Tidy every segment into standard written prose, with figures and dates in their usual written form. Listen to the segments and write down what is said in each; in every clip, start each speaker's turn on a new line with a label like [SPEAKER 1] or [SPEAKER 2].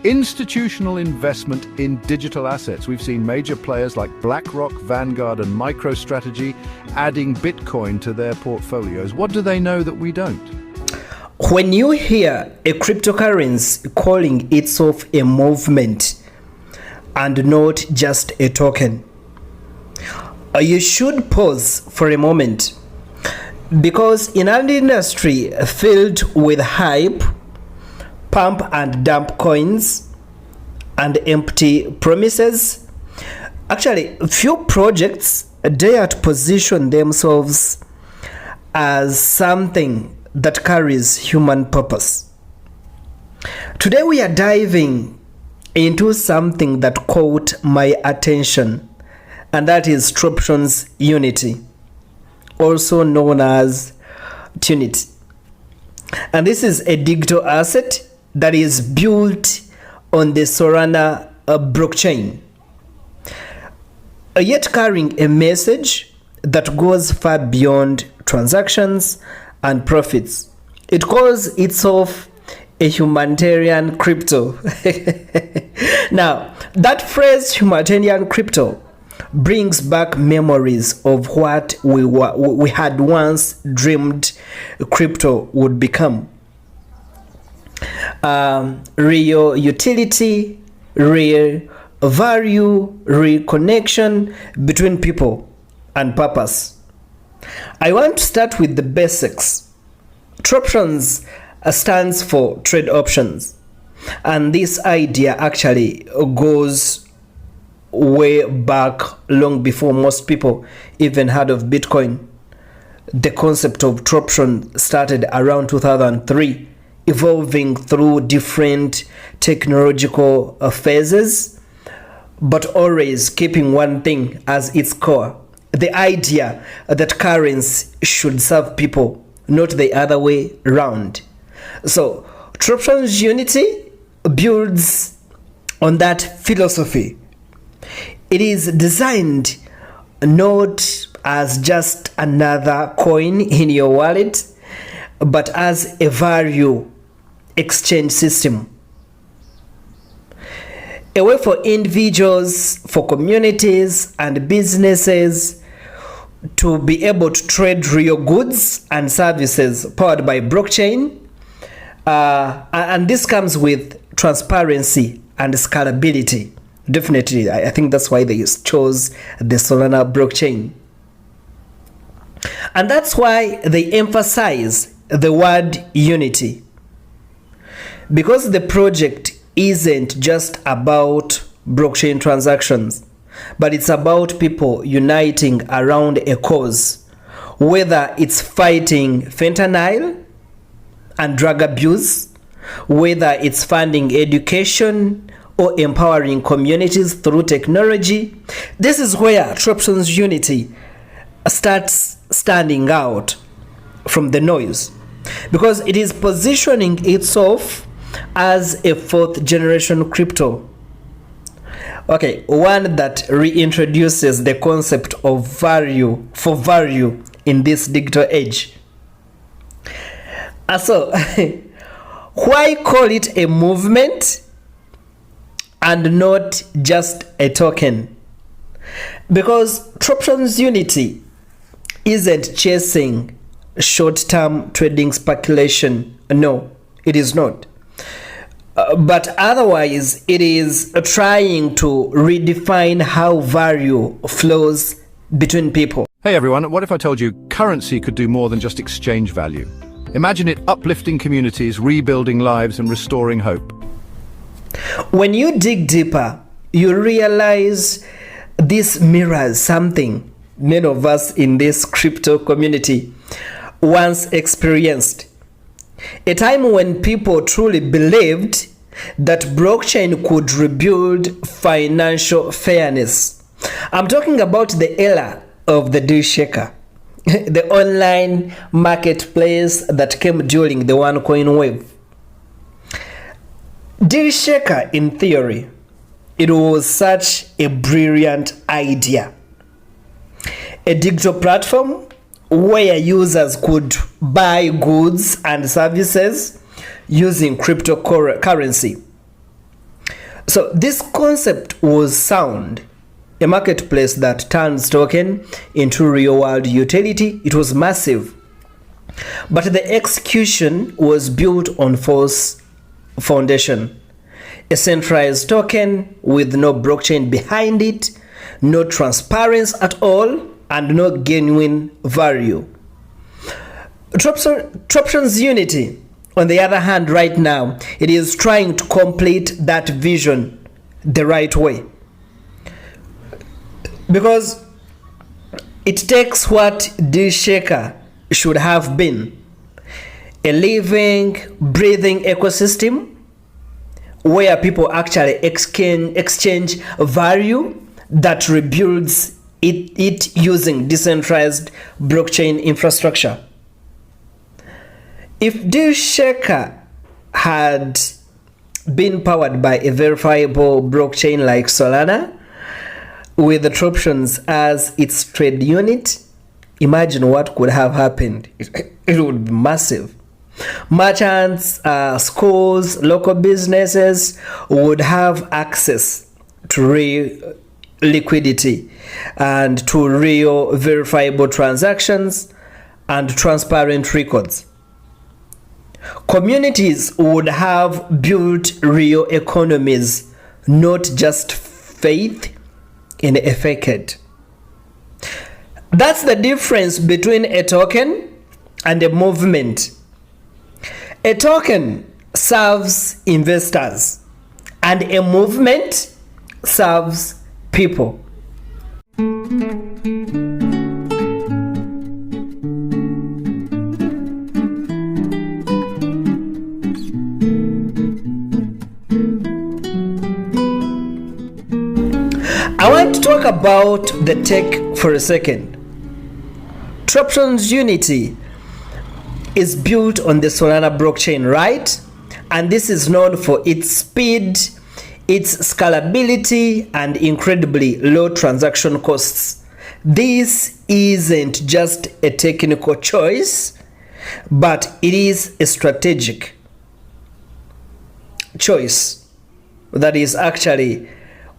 [SPEAKER 1] Institutional investment in digital assets. We've seen major players like BlackRock, Vanguard, and MicroStrategy adding Bitcoin to their portfolios. What do they know that we don't?
[SPEAKER 2] When you hear a cryptocurrency calling itself a movement and not just a token, you should pause for a moment, because in an industry filled with hype, pump and dump coins, and empty promises, actually few projects dare to position themselves as something that carries human purpose. Today we are diving into something that caught my attention, and that is Troptions.Unity, also known as Unity. And this is a digital asset that is built on the Solana blockchain, yet carrying a message that goes far beyond transactions and profits. It calls itself a humanitarian crypto. Now, that phrase humanitarian crypto brings back memories of what we had once dreamed crypto would become. Real utility, real value, real connection between people and purpose. I want to start with the basics. Troptions stands for trade options, and this idea actually goes way back, long before most people even heard of Bitcoin. The concept of Troption started around 2003, evolving through different technological phases, but always keeping one thing as its core: the idea that currency should serve people, not the other way around. So Troptions.Unity builds on that philosophy. It is designed not as just another coin in your wallet, but as a value exchange system. A way for individuals, for communities and businesses to be able to trade real goods and services powered by blockchain. And this comes with transparency and scalability. Definitely, I think that's why they chose the Solana blockchain. And that's why they emphasize the word unity. Because the project isn't just about blockchain transactions, but it's about people uniting around a cause, whether it's fighting fentanyl and drug abuse, whether it's funding education or empowering communities through technology. This is where Troptions.Unity starts standing out from the noise, because it is positioning itself as a fourth generation crypto. Okay, one that reintroduces the concept of value for value in this digital age. So, why call it a movement and not just a token? Because Troptions.Unity isn't chasing short-term trading speculation. No, it is not. But otherwise, it is trying to redefine how value flows between people.
[SPEAKER 1] Hey everyone, what if I told you currency could do more than just exchange value? Imagine it uplifting communities, rebuilding lives, and restoring hope.
[SPEAKER 2] When you dig deeper, you realize this mirrors something many of us in this crypto community once experienced. A time when people truly believed that blockchain could rebuild financial fairness. I'm talking about the era of the DealShaker, the online marketplace that came during the OneCoin wave. DealShaker, in theory, it was such a brilliant idea. A digital platform where users could buy goods and services using cryptocurrency. So this concept was sound. A marketplace that turns token into real world utility. It was massive. But the execution was built on false foundation. A centralized token with no blockchain behind it, no transparency at all, and no genuine value. Troptions.Unity, on the other hand, right now, it is trying to complete that vision the right way. Because it takes what DealShaker should have been, a living, breathing ecosystem where people actually exchange value that rebuilds it using decentralized blockchain infrastructure. If DealShaker had been powered by a verifiable blockchain like Solana, with the Troptions as its trade unit, imagine what could have happened. It would be massive. Merchants, schools, local businesses would have access to real liquidity and to real verifiable transactions and transparent records. Communities would have built real economies, not just faith in a fake. That's the difference between a token and a movement. A token serves investors, and a movement serves people. I want to talk about the tech for a second. Troptions.Unity is built on the Solana blockchain, right? And this is known for its speed, its scalability, and incredibly low transaction costs. This isn't just a technical choice, but it is a strategic choice that is actually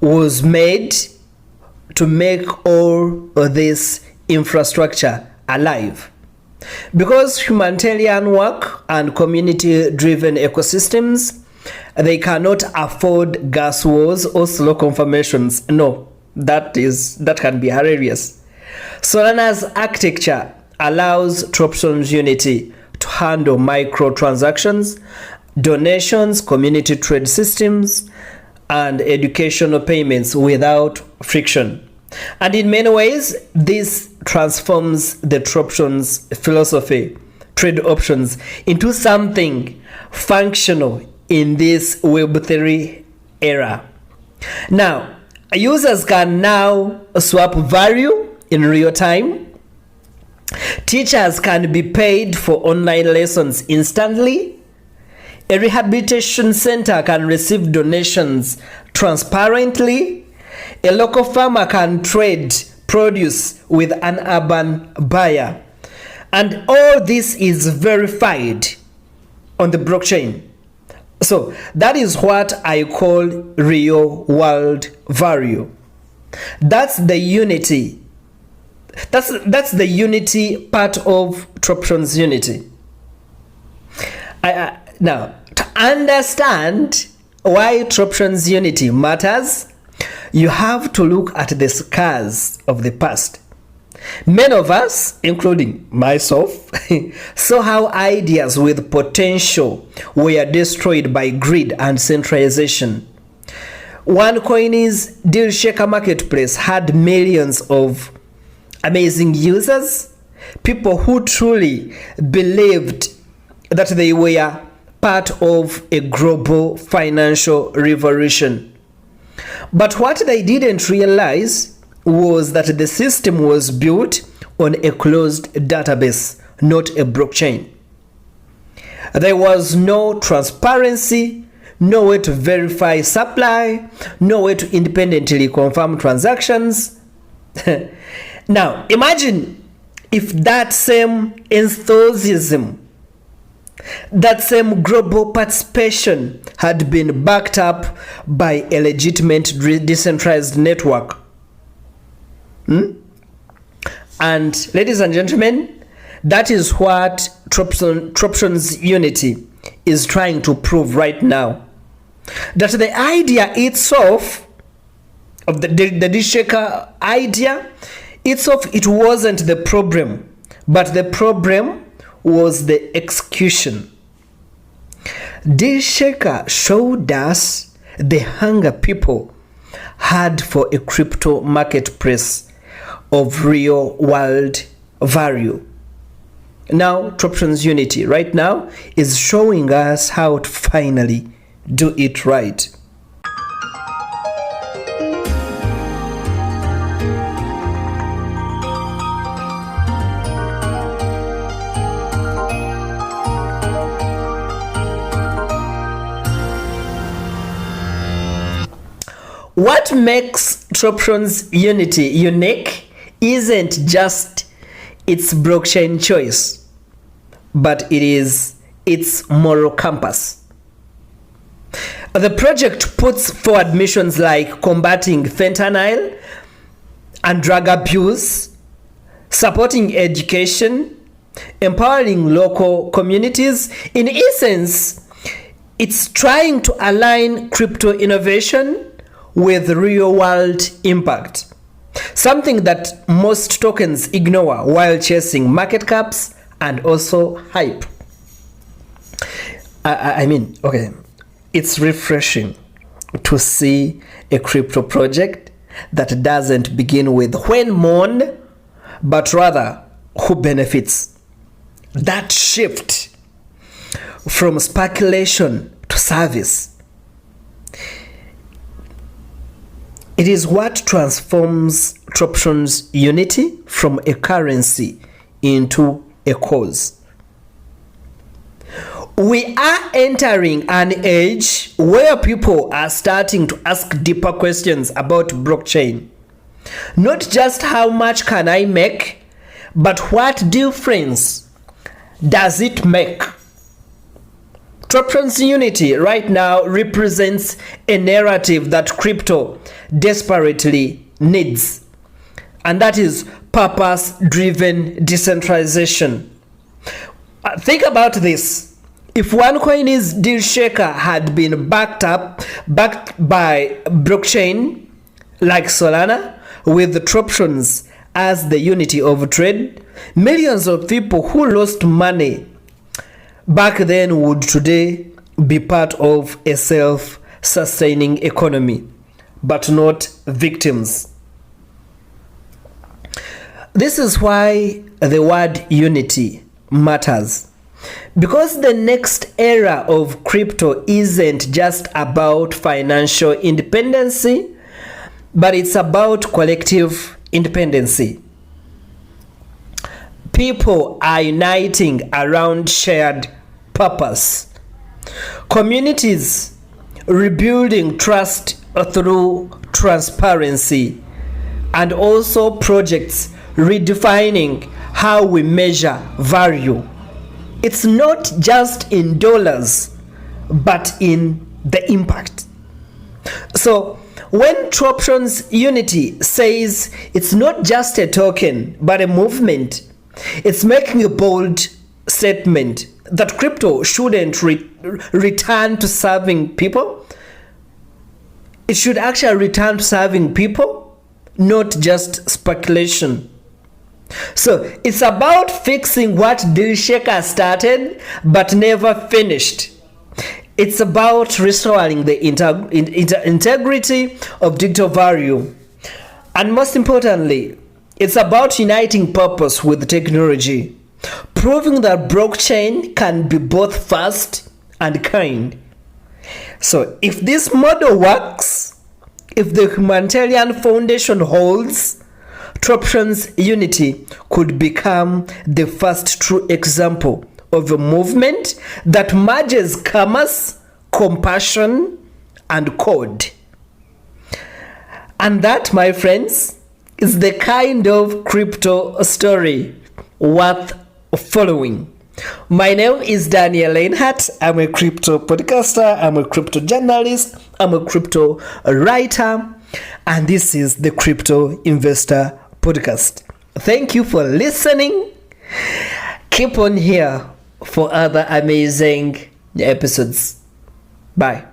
[SPEAKER 2] was made to make all of this infrastructure alive. Because humanitarian work and community-driven ecosystems, they cannot afford gas wars or slow confirmations. No, that can be hilarious. Solana's architecture allows Troptions.Unity to handle microtransactions, donations, community trade systems, and educational payments without friction. And in many ways, this transforms the Troptions philosophy, trade options, into something functional in this Web3 era. Now, users can now swap value in real time. Teachers can be paid for online lessons instantly. A rehabilitation center can receive donations transparently. A local farmer can trade produce with an urban buyer. And all this is verified on the blockchain. So that is what I call real world value. That's the unity. That's the unity part of Troptions.Unity. Now, to understand why Troptions.Unity matters, you have to look at the scars of the past. Many of us, including myself, saw how ideas with potential were destroyed by greed and centralization. OneCoin's DealShaker marketplace had millions of amazing users, people who truly believed that they were part of a global financial revolution. But what they didn't realize was that the system was built on a closed database, not a blockchain. There was no transparency, no way to verify supply, no way to independently confirm transactions. Now, imagine if that same enthusiasm That same global participation had been backed up by a legitimate decentralized network. And ladies and gentlemen, that is what Troptions.Unity is trying to prove right now. That the idea itself, of the DealShaker idea itself, it wasn't the problem, but the problem was the execution. DealShaker showed us the hunger people had for a crypto marketplace of real world value. Now Troptions.Unity right now is showing us how to finally do it right. What makes Troptions.Unity unique isn't just its blockchain choice, but it is its moral compass. The project puts forward missions like combating fentanyl and drug abuse, supporting education, empowering local communities. In essence, it's trying to align crypto innovation with real world impact, something that most tokens ignore while chasing market caps and also hype. Okay, it's refreshing to see a crypto project that doesn't begin with when mourn, but rather who benefits. That shift from speculation to service, it is what transforms Troptions.Unity from a currency into a cause. We are entering an age where people are starting to ask deeper questions about blockchain. Not just how much can I make, but what difference does it make? Troptions.Unity right now represents a narrative that crypto desperately needs, and that is purpose-driven decentralization. Think about this. If OneCoin's DealShaker had been backed by blockchain like Solana, with the Troptions as the unity of trade, millions of people who lost money back then would today be part of a self-sustaining economy, but not victims. This is why the word unity matters. Because the next era of crypto isn't just about financial independency, but it's about collective independency. People are uniting around shared purpose. Communities rebuilding trust through transparency, and also projects redefining how we measure value. It's not just in dollars, but in the impact. So when Troptions.Unity says it's not just a token, but a movement, it's making a bold statement that crypto shouldn't return to serving people. It should actually return to serving people, not just speculation. So it's about fixing what DealShaker started but never finished. It's about restoring the integrity of digital value. And most importantly, it's about uniting purpose with technology, proving that blockchain can be both fast and kind. So if this model works, if the humanitarian foundation holds, Troptions.Unity could become the first true example of a movement that merges commerce, compassion, and code. And that, my friends, is the kind of crypto story worth following. My name is Daniel Leinhardt. I'm a crypto podcaster, I'm a crypto journalist, I'm a crypto writer, and this is the Crypto Investor Podcast. Thank you for listening. Keep on here for other amazing episodes. Bye.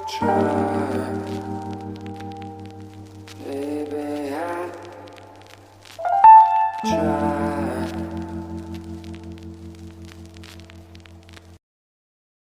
[SPEAKER 3] Try